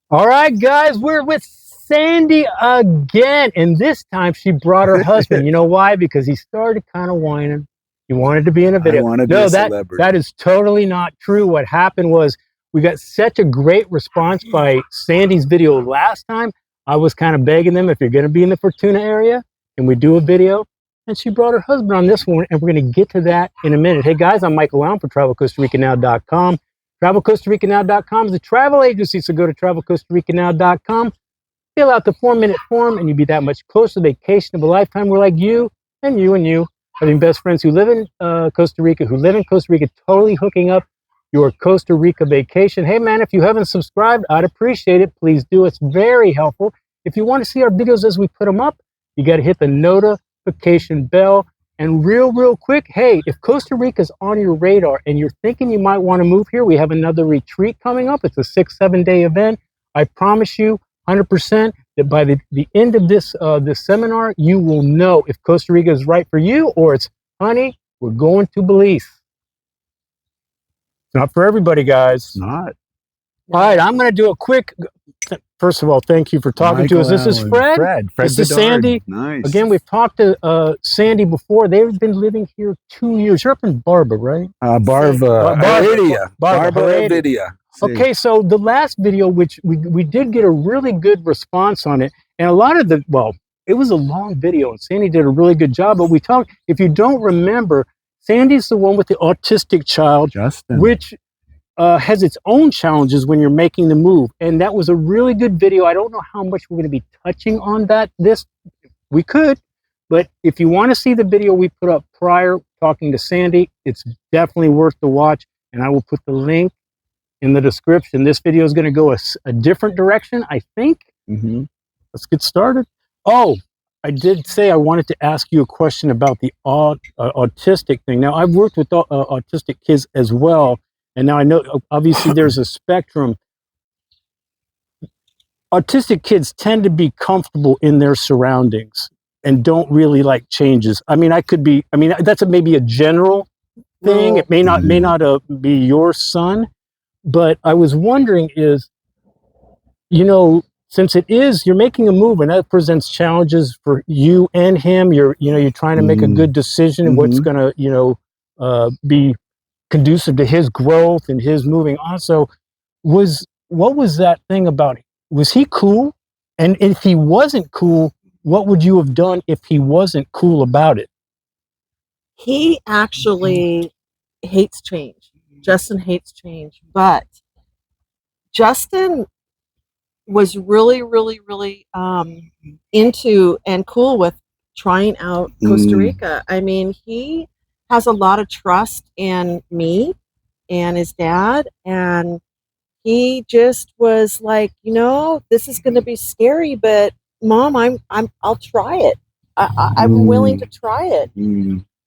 All right, guys, we're with Sandy again. And this time she brought her husband. You know why? Because he started kind of whining. He wanted to be in a I video. want to be No, a celebrity. that is totally not true. What happened was we got such a great response by Sandy's video last time. I was kind of begging them, if you're going to be in the Fortuna area, can we do a video? And she brought her husband on this one, and we're going to get to that in a minute. Hey, guys, I'm Michael Allen for TravelCostaRicaNow.com. TravelCostaRicaNow.com is a travel agency, so go to TravelCostaRicaNow.com, fill out the 4-minute form, and you'll be that much closer to the vacation of a lifetime. We're like you and you and you, having best friends who live in Costa Rica, totally hooking up your Costa Rica vacation. Hey, man, if you haven't subscribed, I'd appreciate it. Please do. It's very helpful. If you want to see our videos as we put them up, you got to hit the notification bell. And real quick, hey, if Costa Rica's on your radar and you're thinking you might want to move here, we have another retreat coming up. It's a 6-7 day event. I promise you 100% that by the end of this seminar, you will know if Costa Rica is right for you or it's, honey, we're going to Belize. It's not for everybody, guys. Not. All right, I'm going to do a quick. First of all, thank you for talking to us. This is Fred. This is Sandy. Nice. Again, we've talked to Sandy before. They've been living here 2 years. You're up in Barba, right? Barbara Heredia. Heredia. Okay, so the last video, which we did get a really good response on it, and a lot of it was a long video, and Sandy did a really good job. But we talked. If you don't remember, Sandy's the one with the autistic child, Justin. which has its own challenges when you're making the move. And that was a really good video. I don't know how much we're going to be touching on we could, but if you want to see the video we put up prior talking to Sandy, it's definitely worth the watch. And I will put the link in the description. This video is going to go a different direction, I think. Mm-hmm. Let's get started. Oh, I did say I wanted to ask you a question about the autistic thing. Now, I've worked with autistic kids as well. And now I know, obviously, there's a spectrum. Autistic kids tend to be comfortable in their surroundings and don't really like changes. I mean, that's maybe a general thing. Well, it may not be your son, but I was wondering is, since you're making a move and that presents challenges for you and him, you're trying to make a good decision and what's going to, be conducive to his growth and his moving on. So what was that thing about him? Was he cool? And if he wasn't cool, what would you have done if he wasn't cool about it? He actually hates change. Justin hates change, but Justin was really into and cool with trying out Costa Rica. I mean, he has a lot of trust in me and his dad, and he just was like, this is going to be scary, but Mom, I'll try it. I'm willing to try it.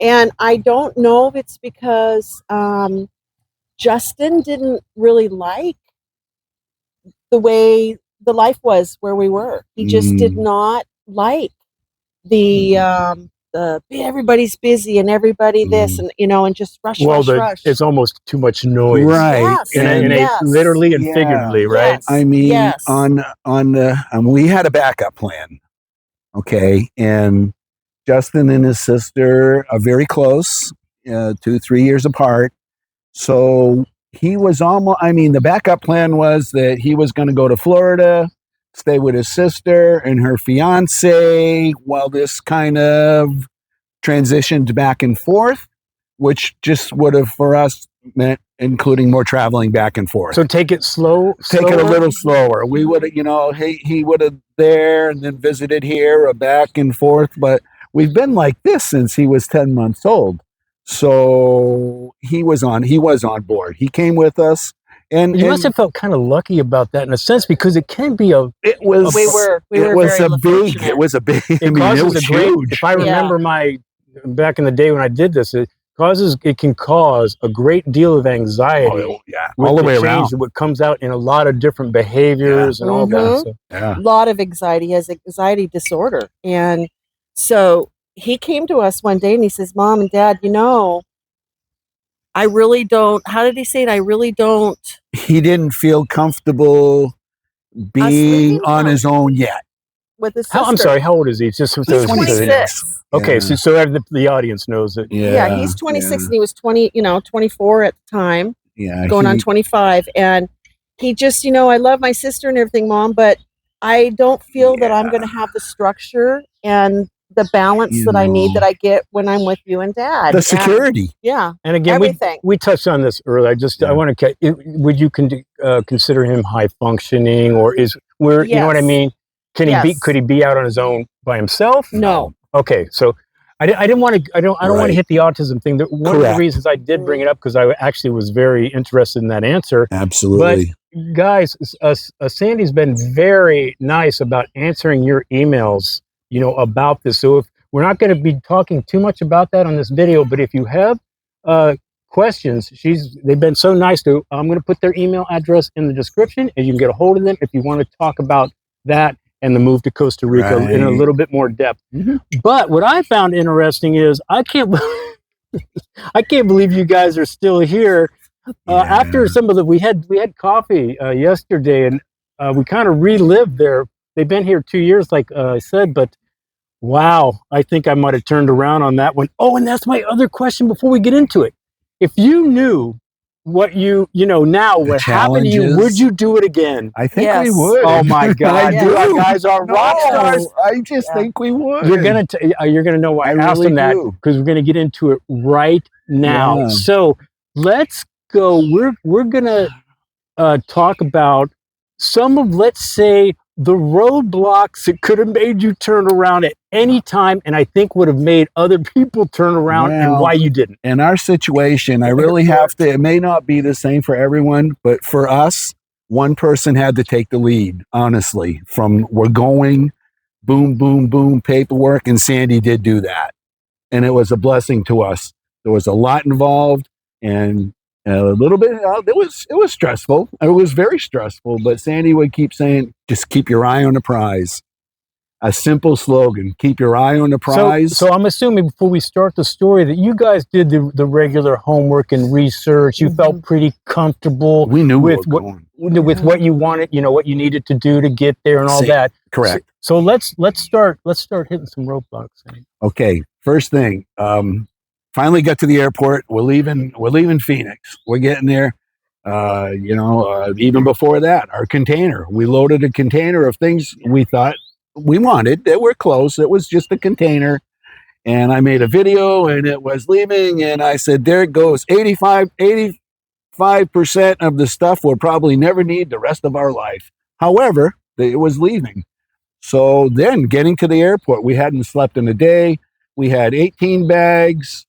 And I don't know if it's because Justin didn't really like the way the life was where we were. He just did not like everybody's busy and everybody this and and just rush. It's almost too much noise, right? Yes, literally and figuratively, right? Yes. I mean, we had a backup plan, okay, and Justin and his sister are very close, 2-3 years apart. So he was the backup plan was that he was going to go to Florida, stay with his sister and her fiance while this kind of transitioned back and forth, which just would have for us meant including more traveling back and forth. So take it slow. Take it a little slower. We would have, he would have there and then visited here, or back and forth. But we've been like this since he was 10 months old. So he was on board. He came with us. And you must have felt kind of lucky about that in a sense, because it can be we were big. Huge. If I remember back in the day when I did this, it can cause a great deal of anxiety. All the way around. What comes out in a lot of different behaviors and all that. So. A lot of anxiety. He has anxiety disorder. And so he came to us one day and he says, Mom and Dad, I really don't, how did he say it? I really don't. He didn't feel comfortable being leaving on home. his own yet. with his sister. I'm sorry, how old is he? Just so He's so- 26. Okay, Yeah. so the audience knows it. Yeah, he's 26 and he was 24 at the time, Yeah, going on 25. And he just, I love my sister and everything, Mom, but I don't feel that I'm going to have the structure and the balance that I need that I get when I'm with you and Dad. the security. And again, everything. we touched on this earlier. I want to. Would you consider him high functioning, or you know what I mean? Could he be out on his own by himself? No. Okay, so I didn't want to. I don't want to hit the autism thing. One of the reasons I did bring it up because I actually was very interested in that answer. Absolutely. But guys, Sandy's been very nice about answering your emails, about this. So if we're not going to be talking too much about that on this video, but if you have questions, they've been so nice to. I'm going to put their email address in the description, and you can get a hold of them if you want to talk about that and the move to Costa Rica in a little bit more depth. But what I found interesting is I can't believe you guys are still here after some of we had coffee yesterday, and we kind of relived they've been here 2 years, like I said, but wow, I think I might have turned around on that one. Oh, and that's my other question before we get into it. If you knew what now what happened to you, would you do it again? I think we would. Oh my God, I you do. guys are rock stars. I just think we would. You're gonna know why I asked them that, because we're gonna get into it right now. So let's go. We're gonna talk about some of, let's say, the roadblocks that could have made you turn around at any time, and I think would have made other people turn around, and why you didn't. In our situation, I really have to, it may not be the same for everyone, but for us, one person had to take the lead, honestly, from we're going, boom, boom, boom, paperwork, and Sandy did do that. And it was a blessing to us. There was a lot involved, and a little bit, it was stressful. It was very stressful, but Sandy would keep saying, just keep your eye on the prize. A simple slogan, keep your eye on the prize. So I'm assuming before we start the story that you guys did the regular homework and research. You felt pretty comfortable. We knew with what you wanted, what you needed to do to get there and all that. Correct. So let's start hitting some roadblocks. Okay, first thing, finally got to the airport. We're leaving Phoenix. We're getting there. Even before that, our container. We loaded a container of things we thought we wanted that were close. It was just a container. And I made a video and it was leaving. And I said, there it goes. 85% of the stuff we'll probably never need the rest of our life. However, it was leaving. So then getting to the airport, we hadn't slept in a day. We had 18 bags,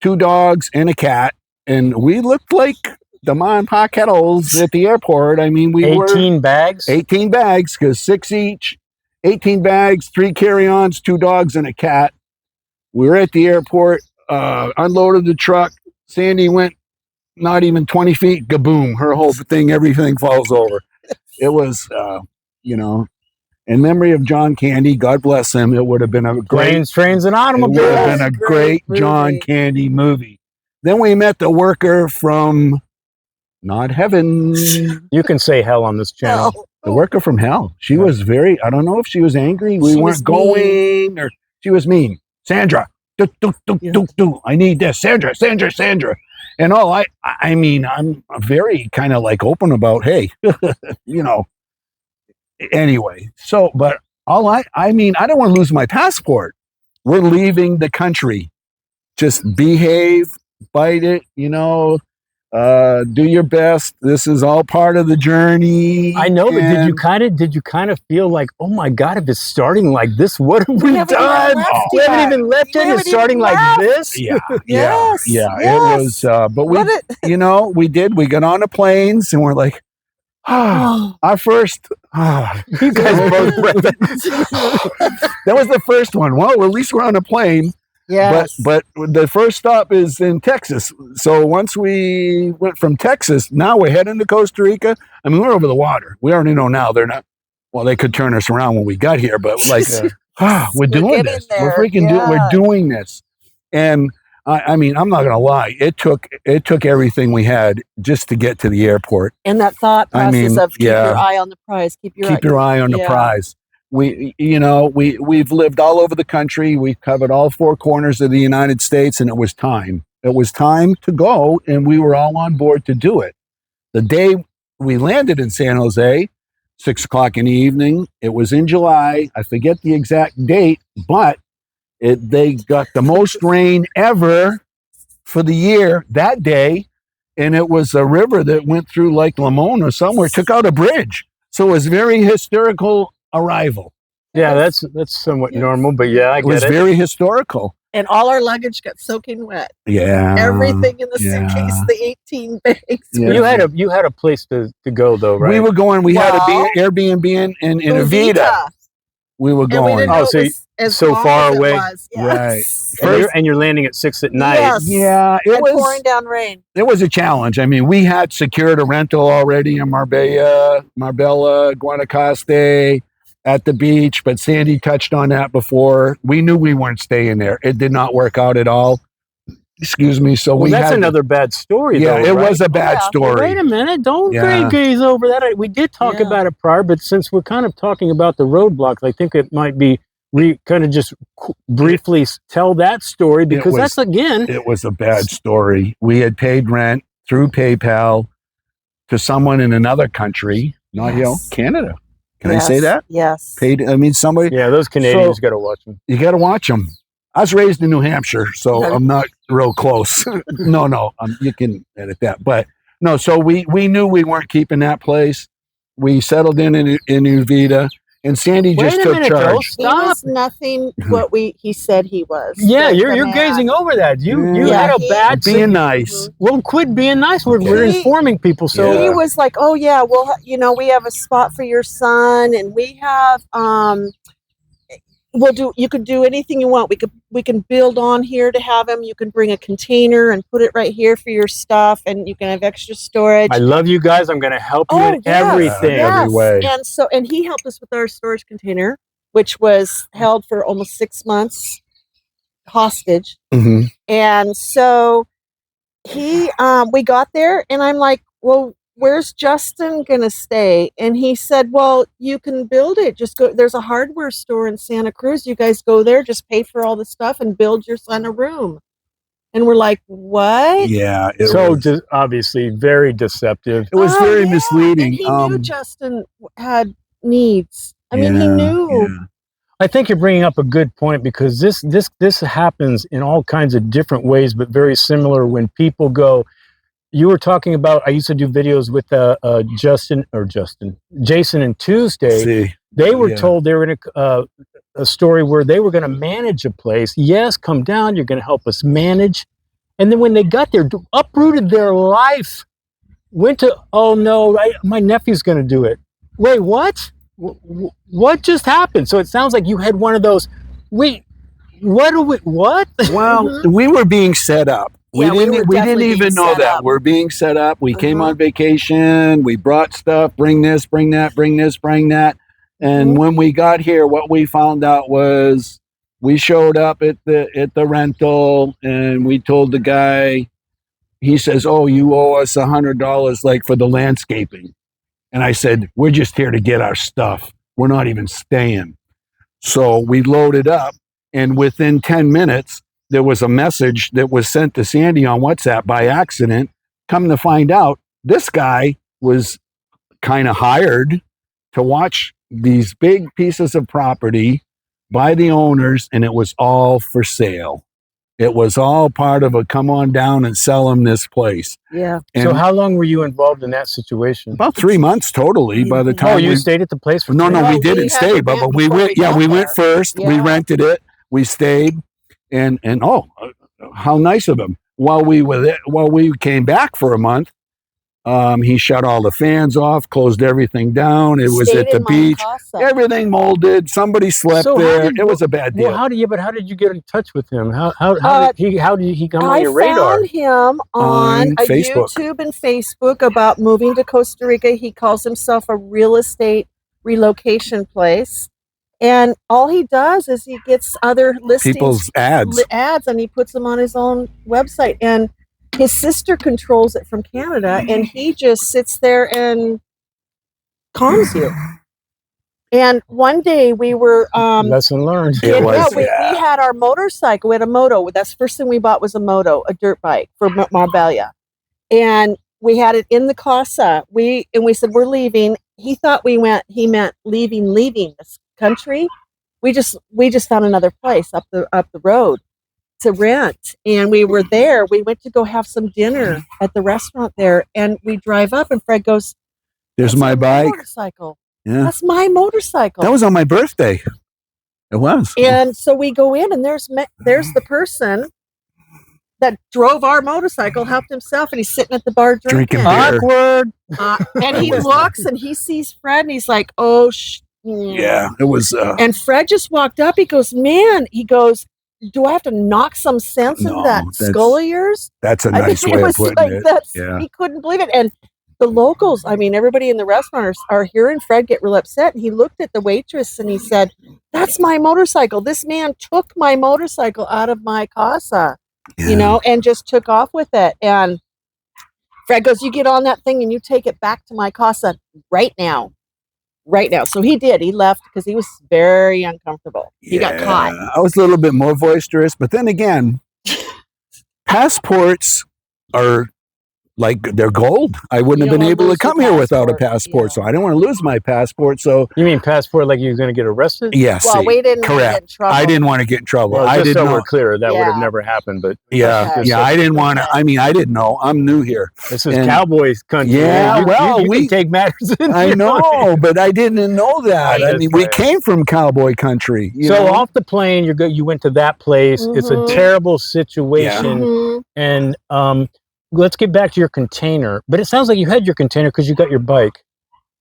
2 dogs, and a cat. And we looked like the Ma and Pa kettles at the airport. I mean, 18 bags? 18 bags, because 6 each. 18 bags, 3 carry-ons, 2 dogs, and a cat. We were at the airport, unloaded the truck. Sandy went not even 20 feet, kaboom, her whole thing, everything falls over. It was, in memory of John Candy, God bless him, it would have been a great... Planes, Trains, and Automobiles. It would have been a great John Candy movie. Then we met the worker from, not heaven. You can say hell on this channel. The worker from hell. She was very, I don't know if she was angry. We weren't going, or she was mean. Sandra, I need this. Sandra. And all, I mean, I'm very kind of like open about, hey, anyway. So, but I mean, I don't want to lose my passport. We're leaving the country. Just behave, bite it, do your best. This is all part of the journey. I know, but did you kind of feel like, oh my God, if it's starting like this, what have we done? We haven't even left yet. It's starting like this. Yeah. Yes. It was, but we did. We got on the planes and we're like, our first. You guys both. That was the first one. Well, at least we're on a plane. Yes. But the first stop is in Texas. So once we went from Texas, now we're heading to Costa Rica. I mean, we're over the water. We already know now they're not, well, they could turn us around when we got here, but like, we're doing this. We're freaking we're doing this. And I mean, I'm not gonna lie. It took everything we had just to get to the airport. And that thought I process mean, of keep yeah. your eye on the prize, keep your eye on the prize. We've lived all over the country. We've covered all four corners of the United States, and it was time. It was time to go, and we were all on board to do it. The day we landed in San Jose, 6:00 in the evening. It was in July. I forget the exact date, but they got the most rain ever for the year that day, and it was a river that went through Lake Lamone or somewhere, took out a bridge. So it was very historical arrival. Yeah, that's somewhat normal, but yeah, I It get was it. very historical. And all our luggage got soaking wet. Yeah. Everything in the suitcase, the 18 bags. Yeah. You had a place to go though, right? We were going. We had Well, an Airbnb in Avita. We were And we going. didn't know it was as so long far as it away. was. Yes. And you're landing at 6 at night. Yes. Yeah, And pouring down rain. it was a challenge. I mean, we had secured a rental already in Marbella, Guanacaste, at the beach, but Sandy touched on that before. We knew we weren't staying there. It did not work out at all. Excuse me. So Well, that's another bad story. Yeah, though, it right? was a bad story. Wait a minute! Don't gaze over that. We did talk Yeah. about it prior, but since we're kind of talking about the roadblocks, I think it might be kind of just briefly tell that story because that's again. It was a bad story. We had paid rent through PayPal to someone in another country, not Canada. Can I say that? Yes. Paid. I mean, somebody. Yeah, those Canadians got to watch them. You got to watch them. I was raised in New Hampshire, so I'm not real close. No, you can edit that. But no, so we knew we weren't keeping that place. We settled in Uvita, and Sandy just took charge. He was nothing what he said he was. Yeah, you're gazing over that. You had a bad being nice. Well, quit being nice. We're informing people. So he was like, "Oh yeah, well, we have a spot for your son, and we have you could do anything you want. We can build on here to have him. You can bring a container and put it right here for your stuff, and you can have extra storage." I love you guys. I'm going to help you in everything. Every way. And he helped us with our storage container, which was held for almost 6 months hostage. Mm-hmm. And so we got there, and I'm like, "Well, where's Justin gonna stay?" And he said, "Well, you can build it. Just go. There's a hardware store in Santa Cruz. You guys go there, just pay for all the stuff and build your son a room." And we're like, "What?" Yeah. Obviously very deceptive. It was very misleading. And he knew Justin had needs. I mean, he knew. Yeah. I think you're bringing up a good point because this happens in all kinds of different ways, but very similar when people go. You were talking about, I used to do videos with Jason and Tuesday. They were told they were in a story where they were going to manage a place. Yes, come down. You're going to help us manage. And then when they got there, uprooted their life, went to, oh no, my nephew's going to do it. Wait, what? What just happened? So it sounds like you had one of those, wait, what? Well, we were being set up. Yeah, we didn't even know that. Up. We're being set up. We came on vacation. We brought stuff, bring this, bring that, bring this, bring that. And when we got here, what we found out was we showed up at the rental and we told the guy, he says, "Oh, you owe us $100 like for the landscaping." And I said, "We're just here to get our stuff. We're not even staying." So we loaded up, and within 10 minutes, there was a message that was sent to Sandy on WhatsApp by accident. Come to find out, this guy was kind of hired to watch these big pieces of property by the owners, and it was all for sale. It was all part of a come on down and sell them this place. Yeah. And so how long were you involved in that situation? about 3 months totally. By the time you stayed at the place for no, three we didn't stay, but we went. Yeah, we went first. Yeah. We rented it. We stayed, and how nice of him. While we came back for a month, he shut all the fans off, closed everything down. It was at the beach. Everything molded. Somebody slept there. It was a bad deal. Well, how did you get in touch with him? How did he come on your radar? I found him on Facebook. YouTube and Facebook about moving to Costa Rica. He calls himself a real estate relocation place. And all he does is he gets other listings, People's ads. ads, and he puts them on his own website. And his sister controls it from Canada, and he just sits there and calms you. And one day we were lesson learned. It was, we had our motorcycle. We had a moto. That's the first thing we bought was a moto, a dirt bike for Marbella. And we had it in the casa. We said we're leaving. He thought he meant leaving this country. We just found another place up the road to rent, and we were there. We went to go have some dinner at the restaurant there, and we drive up, and Fred goes, "There's my bike. Motorcycle. Yeah, that's my motorcycle." That was on my birthday. It was. And so we go in, and there's the person that drove our motorcycle, helped himself, and he's sitting at the bar drinking. Awkward. And he looks, and he sees Fred, and he's like, "Oh, yeah, it was." And Fred just walked up. He goes, "Man," he goes, "do I have to knock some sense into that skull of yours?" That's a nice way of putting it. Yeah. He couldn't believe it. And the locals, I mean, everybody in the restaurant are hearing Fred get real upset. And he looked at the waitress and he said, "That's my motorcycle. This man took my motorcycle out of my casa, and just took off with it." And Fred goes, "You get on that thing and you take it back to my casa right now." Right now. So he did. He left because he was very uncomfortable. He got caught. I was a little bit more boisterous, but then again, passports are like, they're gold. I wouldn't have been able to come here without a passport, so I didn't want to lose my passport. So you mean passport like you're going to get arrested? Yes. Well, we didn't get in trouble. I didn't want to get in trouble. Well, I didn't know. We're clear, that would have never happened. But I didn't want to. I mean, I didn't know. I'm new here. This is Cowboys country. Yeah, you can take matters in. I know, but I didn't know that. I mean, we came from cowboy country. So off the plane, you went to that place. Mm-hmm. It's a terrible situation, and let's get back to your container. But it sounds like you had your container because you got your bike.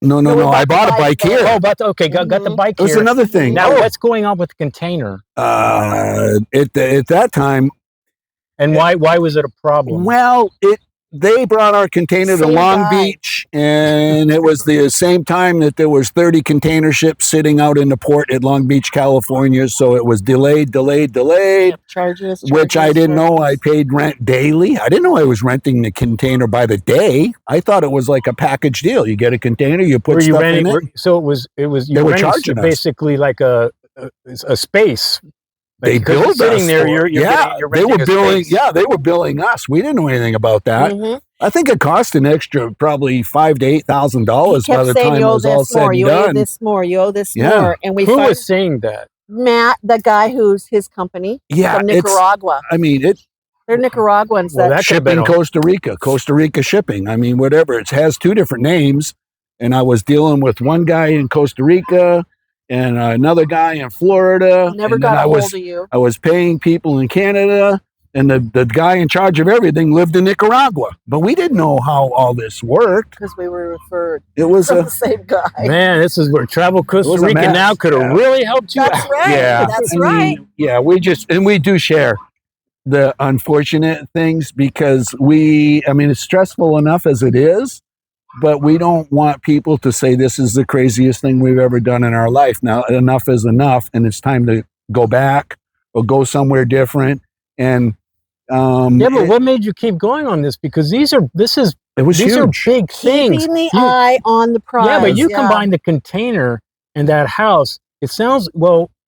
No. I bought a bike here. Oh, got the bike here. That's another thing. Now, what's going on with the container? At that time. And why was it a problem? Well, they brought our container to Long Beach, and it was the same time that there was 30 container ships sitting out in the port at Long Beach, California. So it was delayed. Charges, which I didn't know. I paid rent daily. I didn't know I was renting the container by the day. I thought it was like a package deal. You get a container, you put stuff in it. So it was. They were charging basically like a space. They billed us sitting there. They were billing. Yeah, they were billing us. We didn't know anything about that. Mm-hmm. I think it cost an extra probably $5,000 to $8,000 by the time it was all said and done. You owe this more. You owe this more. And who was saying that? Matt, the guy who's his company. Yeah, from Nicaragua. They're Nicaraguans that shipping Costa Rica shipping. I mean, whatever. It has two different names, and I was dealing with one guy in Costa Rica and another guy in Florida. Never got a hold of you. I was paying people in Canada, and the guy in charge of everything lived in Nicaragua. But we didn't know how all this worked. Because we were referred from the same guy. Man, this is where Travel Costa Rica now could have really helped you That's out. Right. Yeah. That's right. Yeah, we do share the unfortunate things because it's stressful enough as it is. But we don't want people to say this is the craziest thing we've ever done in our life. Now, enough is enough, and it's time to go back or go somewhere different. And but what made you keep going on this? Because these are big things. Keeping the eye on the prize. Yeah, but you combine the container and that house. It sounds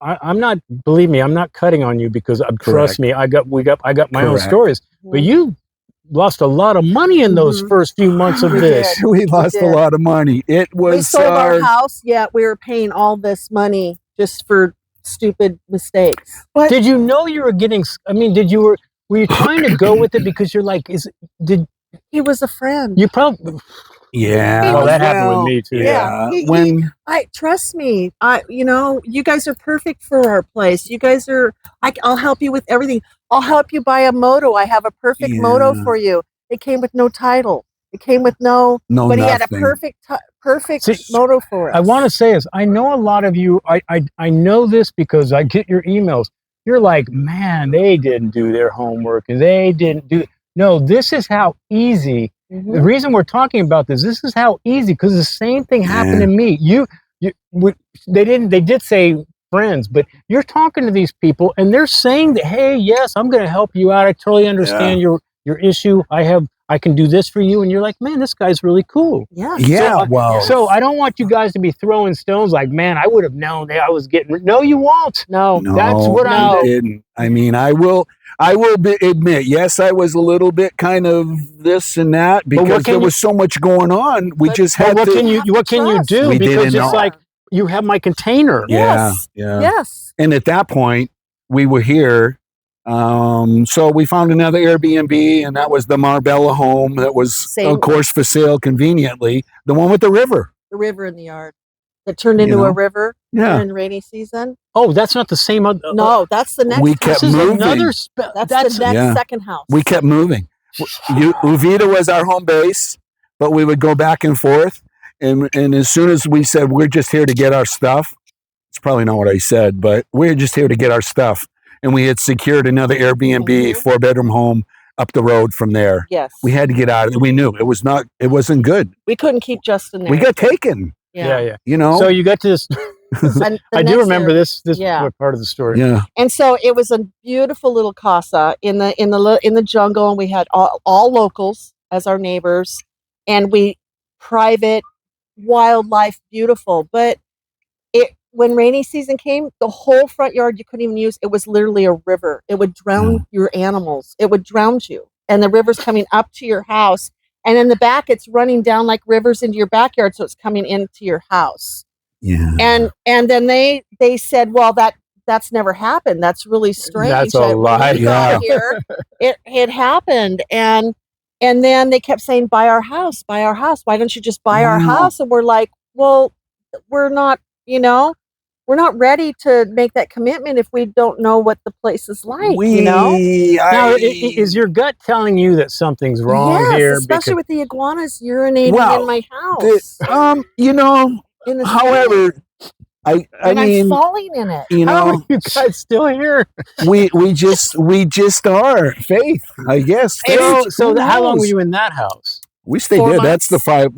I'm not. Believe me, I'm not cutting on you because trust me, I got my own stories. But you lost a lot of money in those first few months of this. We lost a lot of money. It was. We sold our house, yet we were paying all this money just for stupid mistakes. But did you know you were getting? I mean, were you trying to go with it because you're like, he was a friend? You probably. Yeah. Well, that happened with me too. Yeah. Trust me. You guys are perfect for our place. You guys are. I'll help you with everything. I'll help you buy a moto. I have a perfect moto for you. It came with no title. It came with no. But nothing. He had a perfect moto for us. I want to say is, I know a lot of you. I know this because I get your emails. You're like, man, they didn't do their homework and they didn't do. No, this is how easy. Mm-hmm. The reason we're talking about this is how easy, because the same thing happened to me. They did say friends, but you're talking to these people and they're saying that, hey, yes, I'm going to help you out. I totally understand your issue. I can do this for you. And you're like, man, this guy's really cool. Yeah. Yeah. Well, So I don't want you guys to be throwing stones like, man, I would have known that I was getting. No, you won't. No. That's what I didn't. I mean, I will admit, yes, I was a little bit kind of this and that because there was so much going on. We just had what to. What can you do? We Because didn't it's know. like you have my container. Yes. Yeah. Yes. And at that point, we were here. So we found another Airbnb, and that was the Marbella home. That was, of course, for sale conveniently. The one with the river. The river in the yard that turned into a river in rainy season. Oh, that's not the same. No, that's the next. We kept moving. That's the next second house. We kept moving. Uvita was our home base, but we would go back and forth. And as soon as we said, we're just here to get our stuff, it's probably not what I said, but we're just here to get our stuff. And we had secured another Airbnb, 4-bedroom home up the road from there. Yes. We had to get out of it. We knew it wasn't good. We couldn't keep Justin there. We got taken. Yeah. You know? So you got to this. I do remember this part of the story. Yeah. And so it was a beautiful little casa in the jungle, and we had all locals as our neighbors, and private wildlife, beautiful. But when rainy season came, the whole front yard you couldn't even use. It was literally a river. It would drown your animals. It would drown you. And the river's coming up to your house. And in the back, it's running down like rivers into your backyard. So it's coming into your house. Yeah. And then they said, well, that's never happened. That's really strange. That's a lie. Yeah. Here, it happened. And then they kept saying, buy our house. Why don't you just buy our house? And we're like, well, we're not, we're not ready to make that commitment if we don't know what the place is like, Now, is your gut telling you that something's wrong here? Especially with the iguanas urinating in my house. However, I mean, I'm falling in it. How are you guys still here? we just are Faith, I guess. So how long were you in that house? We stayed there. That's the 5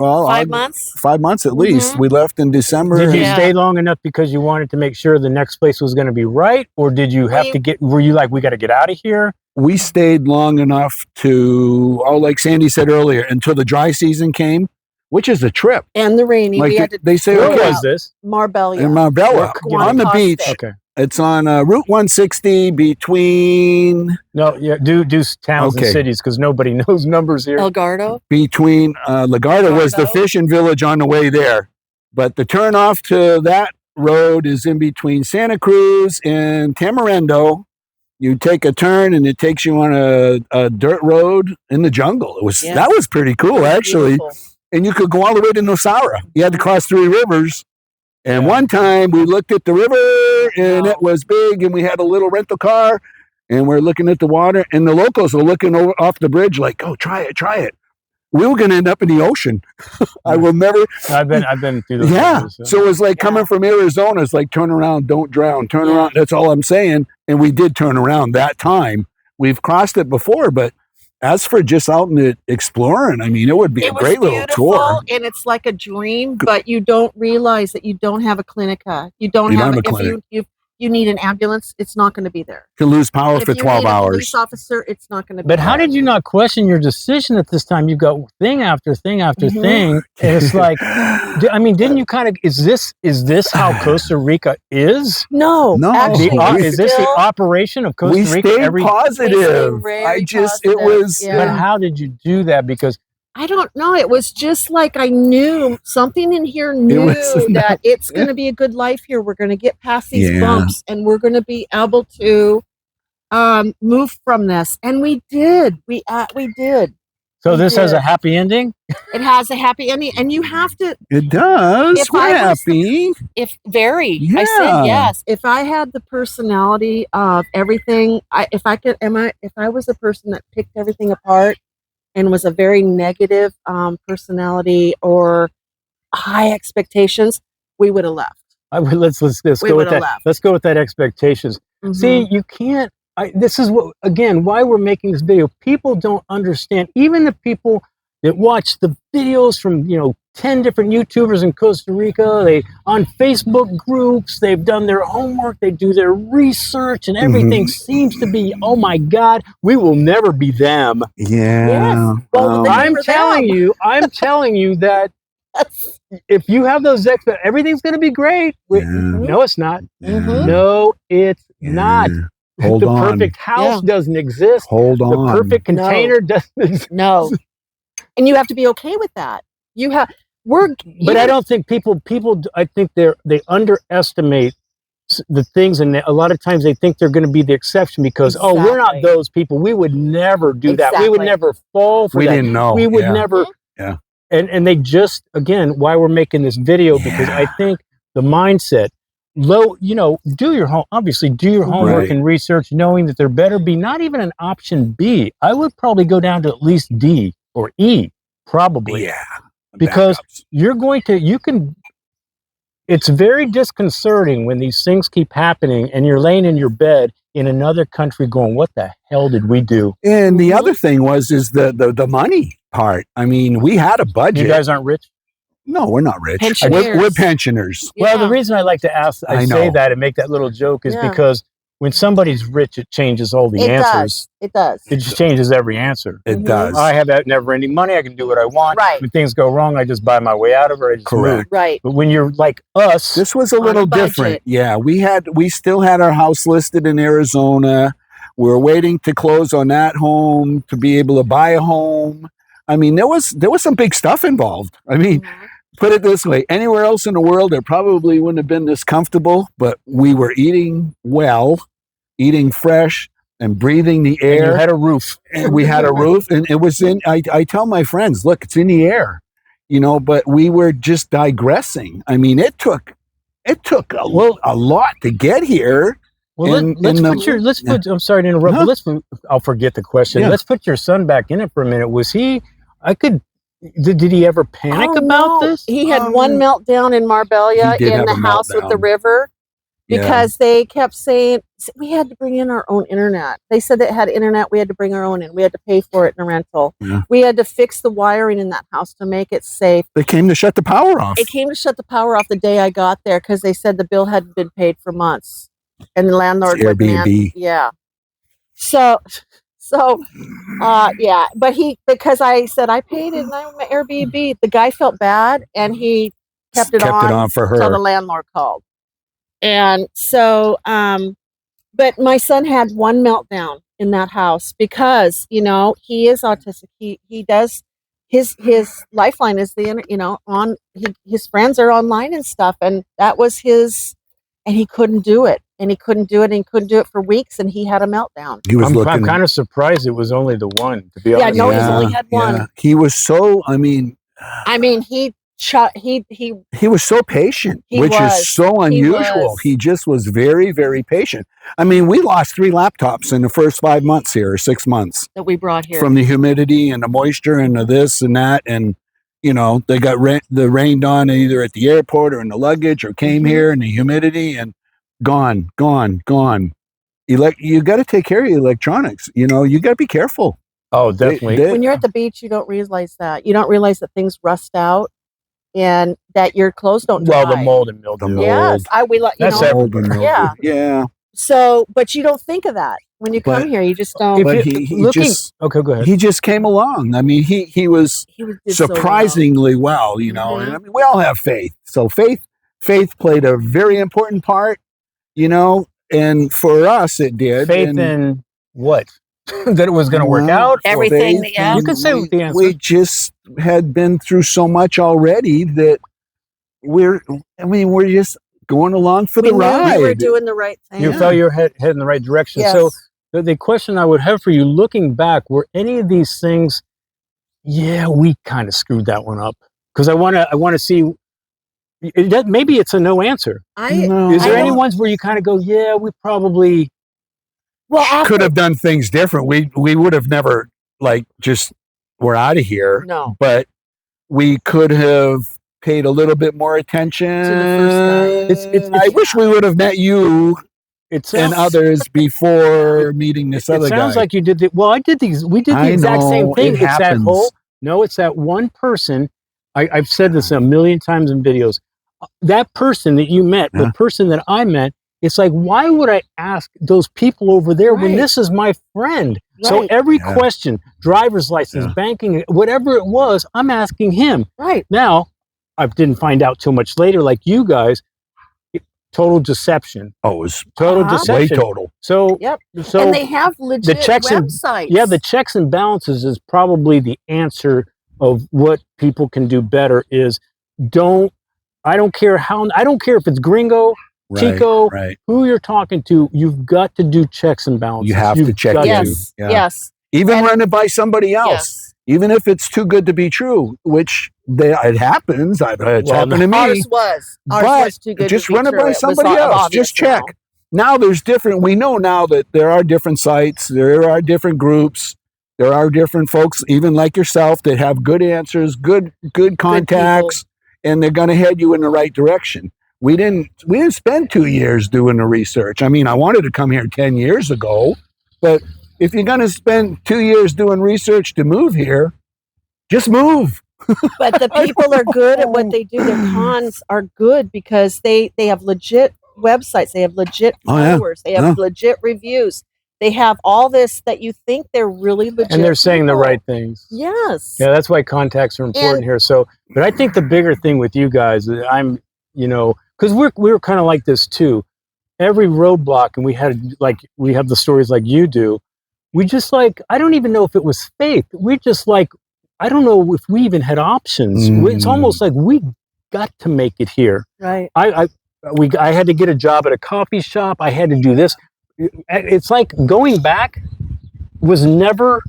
months. 5 months at least. We left in December. Did you stay long enough because you wanted to make sure the next place was going to be right, or did you have to get? Were you like, we got to get out of here? We stayed long enough to, like Sandy said earlier, until the dry season came, which is a trip. And the rainy. Like they say, where was this? Marbella. In Marbella, on the beach. Okay. It's on Route 160 between. No, do towns and cities because nobody knows numbers here. Elgardo. Between Lagardo was the fishing village on the way there, but the turnoff to that road is in between Santa Cruz and Tamarindo. You take a turn and it takes you on a dirt road in the jungle. That was pretty cool, actually. Beautiful. And you could go all the way to Nosara. You had to cross 3 rivers. And one time we looked at the river and it was big, and we had a little rental car and we're looking at the water, and the locals were looking off the bridge like, oh, try it. We were going to end up in the ocean. I will never. I've been through those. Yeah. So it was like coming from Arizona. It's like, turn around, don't drown, turn around. That's all I'm saying. And we did turn around that time. We've crossed it before, but as for just out and exploring, I mean, it would be a great little tour. And it's like a dream, but you don't realize that you don't have a clinica. You don't have a clinic. If you need an ambulance, it's not going to be there. To lose power for 12 hours. Police officer, it's not going to be But there. How did you not question your decision at this time? You go thing after thing after thing. And it's like, I mean, didn't you kind of, is this how Costa Rica is? No. Actually, is this the operation of Costa Rica? We stayed positive. But how did you do that? Because I don't know. It was just like I knew something in here knew that it's going to be a good life here. We're going to get past these bumps, and we're going to be able to move from this. And we did. We did. So this has a happy ending? It has a happy ending, and you have to. It does. We're happy. I said yes. If I had the personality of everything, if I was a person that picked everything apart and was a very negative personality or high expectations, we would have left. Let's go with that. Let's go with that expectations. See, you can't. This is why we're making this video. People don't understand. Even the people that watch the videos from 10 different YouTubers in Costa Rica. They on Facebook groups. They've done their homework. They do their research, and everything seems to be, oh my God, we will never be them. Yeah. Yes. Well, then I'm for telling them. you, that if you have those everything's going to be great. No, it's not. Mhm. No, it's not. Hold the on. perfect house doesn't exist. Hold on. The perfect container doesn't exist. No. And you have to be okay with that. But I don't think people. I think they underestimate the things, and a lot of times they think they're going to be the exception because we're not Exactly. those people. We would never do that. We would Exactly. never fall for We that. didn't know. We would Yeah. never. Yeah. And they just, again, why we're making this video, because I think the mindset, do your homework Right. and research, knowing that there better be not even an option B. I would probably go down to at least D or E, probably. Yeah. Because Backups. it's very disconcerting when these things keep happening and you're laying in your bed in another country going, what the hell did we do? And the other thing is the money part. I mean, we had a budget. You guys aren't rich? No, we're not rich. Pensioners. We're pensioners. Well, the reason I like to ask, I say know. that and make that little joke is Yeah. because when somebody's rich, it changes all the It answers. does. It does. It just changes every answer. It Mhm. does. I have that never-ending money. I can do what I want. Right. When things go wrong, I just buy my way out of it. I just Correct. move. Right. But when you're like us, This was a On a little budget. different. Yeah, we still had our house listed in Arizona. We're waiting to close on that home to be able to buy a home. I mean, there was some big stuff involved. I mean, put it this way, anywhere else in the world, it probably wouldn't have been this comfortable, but we were eating well, eating fresh, and breathing the and you air. had a roof. And we had a roof, and it was in, I tell my friends, look, it's in the air, but we were just digressing. I mean, it took a lot to get here. Well, I'm sorry to interrupt, No. but I'll forget the question. Yeah. Let's put your son back in it for a minute. Did he ever panic about this? He had one meltdown in Marbella He did in have the a house with the meltdown. river Yeah. because they kept saying we had to bring in our own internet. They said that it had internet. We had to bring our own in. We had to pay for it in a rental. Yeah. We had to fix the wiring in that house to make it safe. They came to shut the power off. It came to shut the power off the day I got there because they said the bill hadn't been paid for months, and the landlord It's Airbnb. yeah. Yeah, but because I said I paid it and I'm an Airbnb, the guy felt bad and he kept it on for until the her. landlord called. And so, but my son had one meltdown in that house because he is autistic. He does his lifeline is his friends are online and stuff, and that was his, and he couldn't do it. And he couldn't do it, and he couldn't do it for weeks, and he had a meltdown. He was I'm looking. kind of surprised it was only the one, to be Yeah, honest. no, he's only had one. Yeah. He was so. I mean, he was so patient, He which was. is so He unusual. was. He just was very, very patient. I mean, we lost 3 laptops in the first 5 months here, or 6 months, that we brought here. from the humidity and the moisture and the this and that, and they got rained on either at the airport or in the luggage, or came here in the humidity, and gone. You got to take care of your electronics. You got to be careful. Oh, definitely. When you're at the beach, you don't realize that. You don't realize that things rust out and that your clothes don't dry. Well, the mold and mildew. The mold. Yes, That's everywhere. Yeah. Yeah. So, but you don't think of that when you come here. You just don't. But Okay, go ahead. he just came along. I mean, he was Did so well. surprisingly well, And I mean, we all have faith. So faith played a very important part, and for us it did. Faith in what? That it was going to work out? Everything, Faith yeah. in- You can say the answer. We just had been through so much already that we're just going along for the We knew ride. we were doing the right thing. You felt your head in the right direction. Yes. So the question I would have for you, looking back, were any of these things, we kind of screwed that one up? Because I want to see, maybe it's a no answer. No. Is there I any don't- ones where you kind of go, we probably... Well, could have done things different. We would have never we're out of here. No. But we could have paid a little bit more attention. I wish we would have met you and others before meeting this other guy. It sounds like you did we did the exact same thing. It happens. It's that one person I've said this a million times in videos. That person that you met, the person that I met, it's like, why would I ask those people over there when this is my friend? So every question, driver's license, banking, whatever it was, I'm asking him. Right. Now, I didn't find out too much later, like you guys, total deception. Oh, it was total deception. Way total. So, so and they have legit websites. The checks and balances is probably the answer of what people can do better is I don't care if it's gringo, Chico, who you're talking to, you've got to do checks and balances. You have to check it. Yes. Even run it by somebody else. Even if it's too good to be true, which it happens. It's happened to me. Ours was too good just to be run it true. by somebody else. Just check. Now there's different. We know now that there are different sites. There are different groups. There are different folks, even like yourself, that have good answers, good contacts, and they're going to head you in the right direction. We didn't spend 2 years doing the research. I mean, I wanted to come here 10 years ago, but if you're going to spend 2 years doing research to move here, just move. But the people are good at what they do. Their cons are good because they have legit websites. They have legit followers. They have legit reviews. They have all this that you think they're really legit. And they're saying the right things. Yes. Yeah, that's why contacts are important here. So, but I think the bigger thing with you guys, because we're kind of like this too. Every roadblock, and we have the stories like you do. We just I don't even know if it was faith. We just I don't know if we even had options. It's almost like we got to make it here. Right. I had to get a job at a coffee shop. I had to do this. It's like going back was never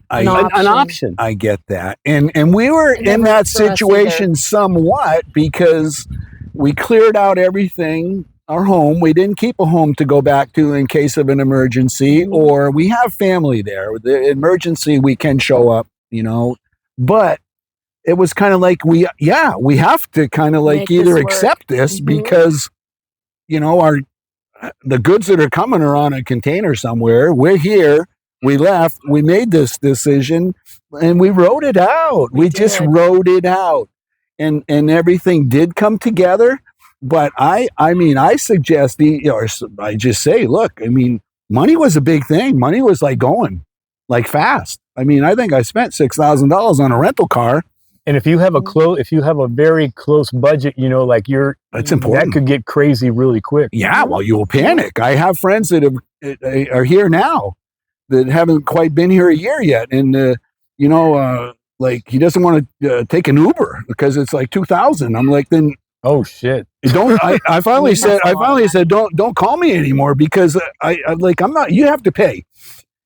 an option. I get that. And we were in that situation somewhat because we cleared out everything, our home. We didn't keep a home to go back to in case of an emergency, or we have family there. The emergency, we can show up, but it was kind of like we have to kind of either accept this because, the goods that are coming are on a container somewhere. We're here. We left. We made this decision, and we wrote it out. We just wrote it out, and everything did come together. But I suggest I just say, look, money was a big thing. Money was going fast. I think I spent $6,000 on a rental car. And if you have a very close budget, that's important. That could get crazy really quick. Yeah, well, you will panic. I have friends that are here now that haven't quite been here a year yet, and he doesn't want to take an Uber because it's $2,000. I'm like, then oh shit! Don't. I finally said don't call me anymore because I'm not. You have to pay.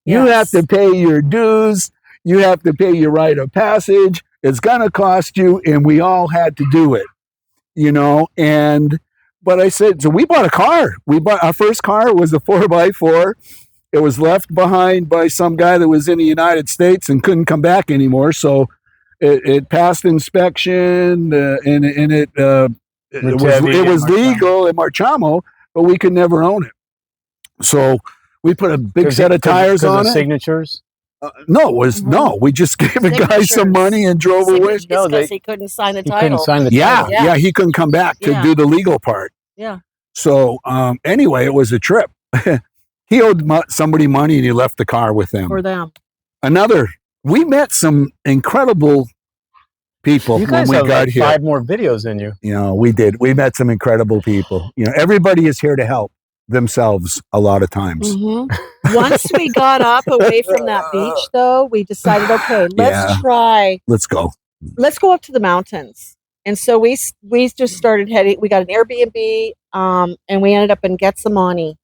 You have to pay your dues. You have to pay your rite of passage. It's going to cost you, and we all had to do it, but I said, so we bought a car. Our first car was a 4x4. It was left behind by some guy that was in the United States and couldn't come back anymore. So it passed inspection, and it was legal in Marchamo, but we could never own it. So we put a big set of tires on it. Signatures? No, we just gave a guy some money and drove away. No, because he couldn't sign the title. Yeah, he couldn't come back to do the legal part. Yeah. So anyway, it was a trip. He owed somebody money and he left the car with them. For them. We met some incredible people when we got here. 5 more videos in you. We did. We met some incredible people. Everybody is here to help themselves a lot of times. Once we got away from that beach, though, we decided, okay, let's go up to the mountains. And so we just started heading. We got an Airbnb, and we ended up in Getsemani,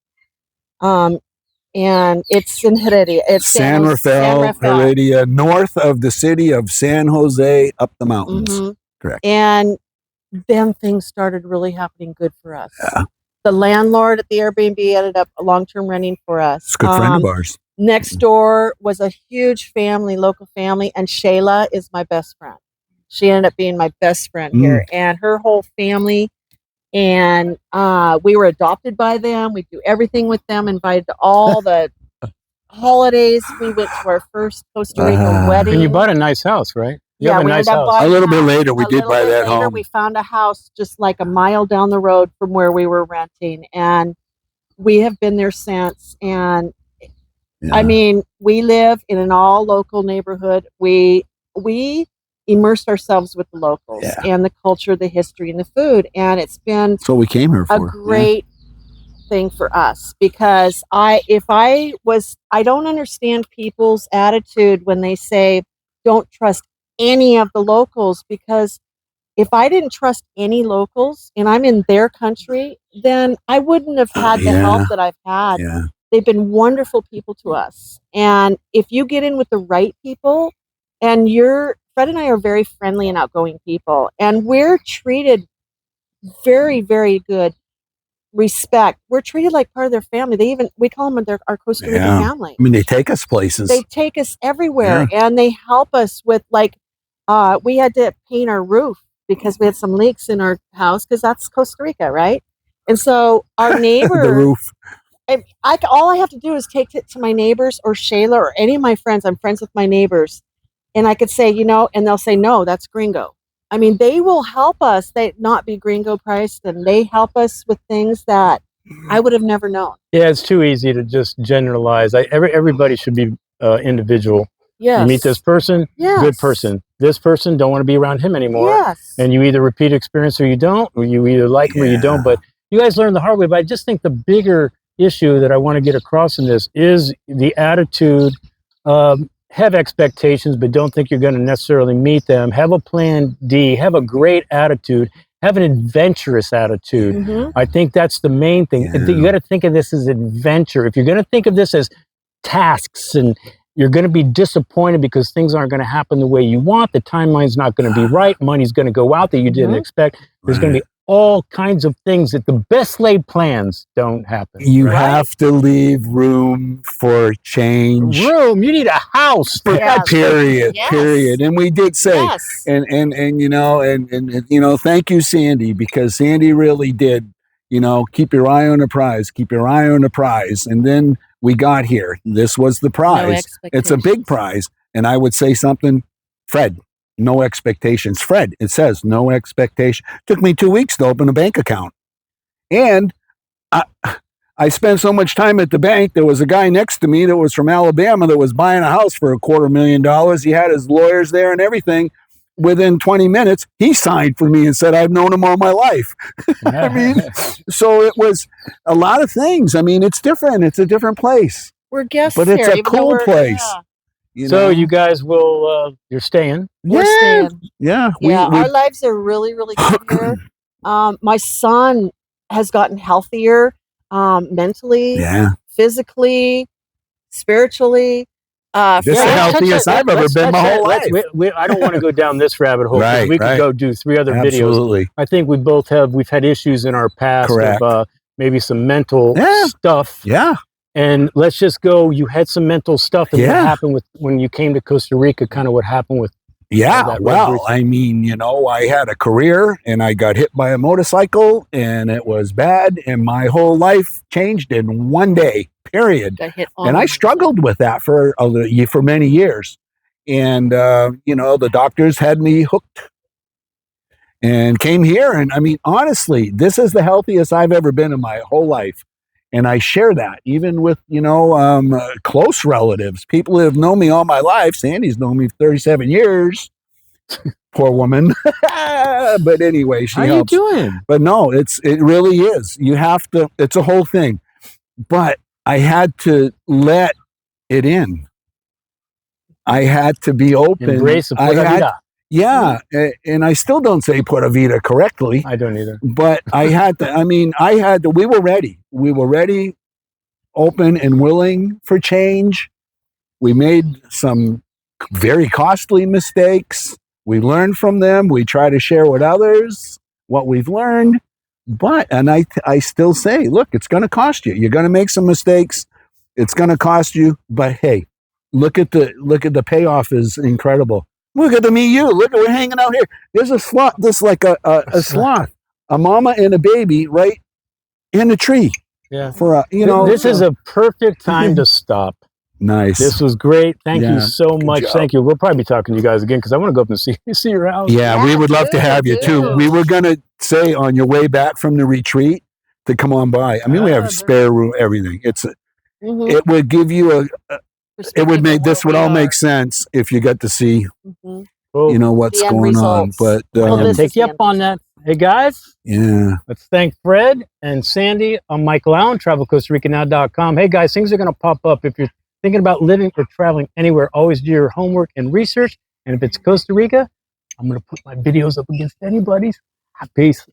and it's in Heredia. It's San Rafael, Heredia, north of the city of San Jose, up the mountains. Correct. And then things started really happening good for us. Yeah. The landlord at the Airbnb ended up long-term renting for us. It's a good friend of ours. Next door was a huge family, local family, and Shayla is my best friend. She ended up being my best friend here, and her whole family. And we were adopted by them. We do everything with them, invited to all the holidays. We went to our first Costa Rica wedding. And you bought a nice house, right? You have a we nice ended up house. buying A little bit house. later, we A did little buy bit that later, home. We found a house just like a mile down the road from where we were renting, and we have been there since. And Yeah. I mean, we live in an all local neighborhood. We immersed ourselves with the locals Yeah. and the culture, the history, and the food, and it's been That's what we came here for. a great thing for us, because I don't understand people's attitude when they say don't trust any of the locals, because if I didn't trust any locals and I'm in their country, then I wouldn't have had the help that I've had. Yeah. They've been wonderful people to us. And if you get in with the right people, and Fred and I are very friendly and outgoing people, and we're treated very, very good respect. We're treated like part of their family. We call them our Costa Rica family. I mean, they take us places. They take us everywhere, and they help us with, like, we had to paint our roof because we had some leaks in our house, because that's Costa Rica, right? And so our neighbor, the roof. All I have to do is take it to my neighbors or Shayla or any of my friends. I'm friends with my neighbors, and I could say, and they'll say, no, that's gringo. I mean, they will help us. They not be gringo priced, and they help us with things that I would have never known. Yeah, it's too easy to just generalize. Everybody should be individual. Yes. You meet this person, good person. This person, don't want to be around him anymore. Yes. And you either repeat experience or you don't, or you either like him or you don't. But you guys learn the hard way. But I just think the bigger issue that I want to get across in this is the attitude. Have expectations, but don't think you're going to necessarily meet them. Have a plan D. Have a great attitude. Have an adventurous attitude. Mm-hmm. I think that's the main thing. Yeah. You got to think of this as adventure. If you're going to think of this as tasks, and you're going to be disappointed because things aren't going to happen the way you want, the timeline's not going to be right, money's going to go out that you didn't expect. There's going to be all kinds of things that the best laid plans don't happen. You have to leave room for change. You need a house. Period. And we did say, and thank you, Sandy, because Sandy really did, keep your eye on the prize, keep your eye on the prize. And then we got here. This was the prize. It's a big prize. And I would say something, Fred, no expectations. Fred, it says no expectation. Took me 2 weeks to open a bank account. And I spent so much time at the bank. There was a guy next to me that was from Alabama that was buying a house for $250,000. He had his lawyers there and everything. Within 20 minutes, he signed for me and said, I've known him all my life. I mean, so it was a lot of things. I mean, it's different. It's a different place. We're guests but it's here, a cool place. So you guys will, you're staying. We're staying. Yeah. Our lives are really, really good here. My son has gotten healthier mentally, physically, spiritually. This is the healthiest I've ever been my whole life. I don't want to go down this rabbit hole. We could go do 3 other videos. I think we've had issues in our past of maybe some mental stuff. Yeah. And let's just go, you had some mental stuff, and what happened when you came to Costa Rica, kind of what happened with well, I mean, I had a career and I got hit by a motorcycle and it was bad, and my whole life changed in one day, period. And I struggled with that for many years. And, the doctors had me hooked and came here. And I mean, honestly, this is the healthiest I've ever been in my whole life. And I share that even with, close relatives, people who have known me all my life. Sandy's known me 37 years. Poor woman. But anyway, she helps. How you doing? But no, it really is. You have to, it's a whole thing. But I had to let it in. I had to be open. Embrace the Pura Vida. Yeah, and I still don't say Pura Vida correctly. I don't either. But I had to, we were ready. We were ready, open and willing for change. We made some very costly mistakes. We learned from them. We try to share with others what we've learned. But, and I still say, look, it's going to cost you. You're going to make some mistakes. It's going to cost you. But hey, look at the payoff is incredible. Look at the Look at we're hanging out here. There's a sloth. This like a sloth, a mama and a baby right in a tree. Yeah. For this is a perfect time to stop. Nice. This was great. Thank Yeah, you so good much. job. Thank you. We'll probably be talking to you guys again because I want to go up and see your house. Yeah, we would love to have you too. do. We were going to say on your way back from the retreat to come on by. I mean, we have spare room, everything. Mhm. It would give you it would make, this would all Perspective make sense if you got to see, Mhm. Cool. you know, what's The end going on. results. But, Well, I'll this take is you the up on that. Hey guys, yeah. let's thank Fred and Sandy. I'm Michael Allen, travelcostaricanow.com. Hey guys, things are going to pop up. If you're thinking about living or traveling anywhere, always do your homework and research. And if it's Costa Rica, I'm going to put my videos up against anybody's. Peace.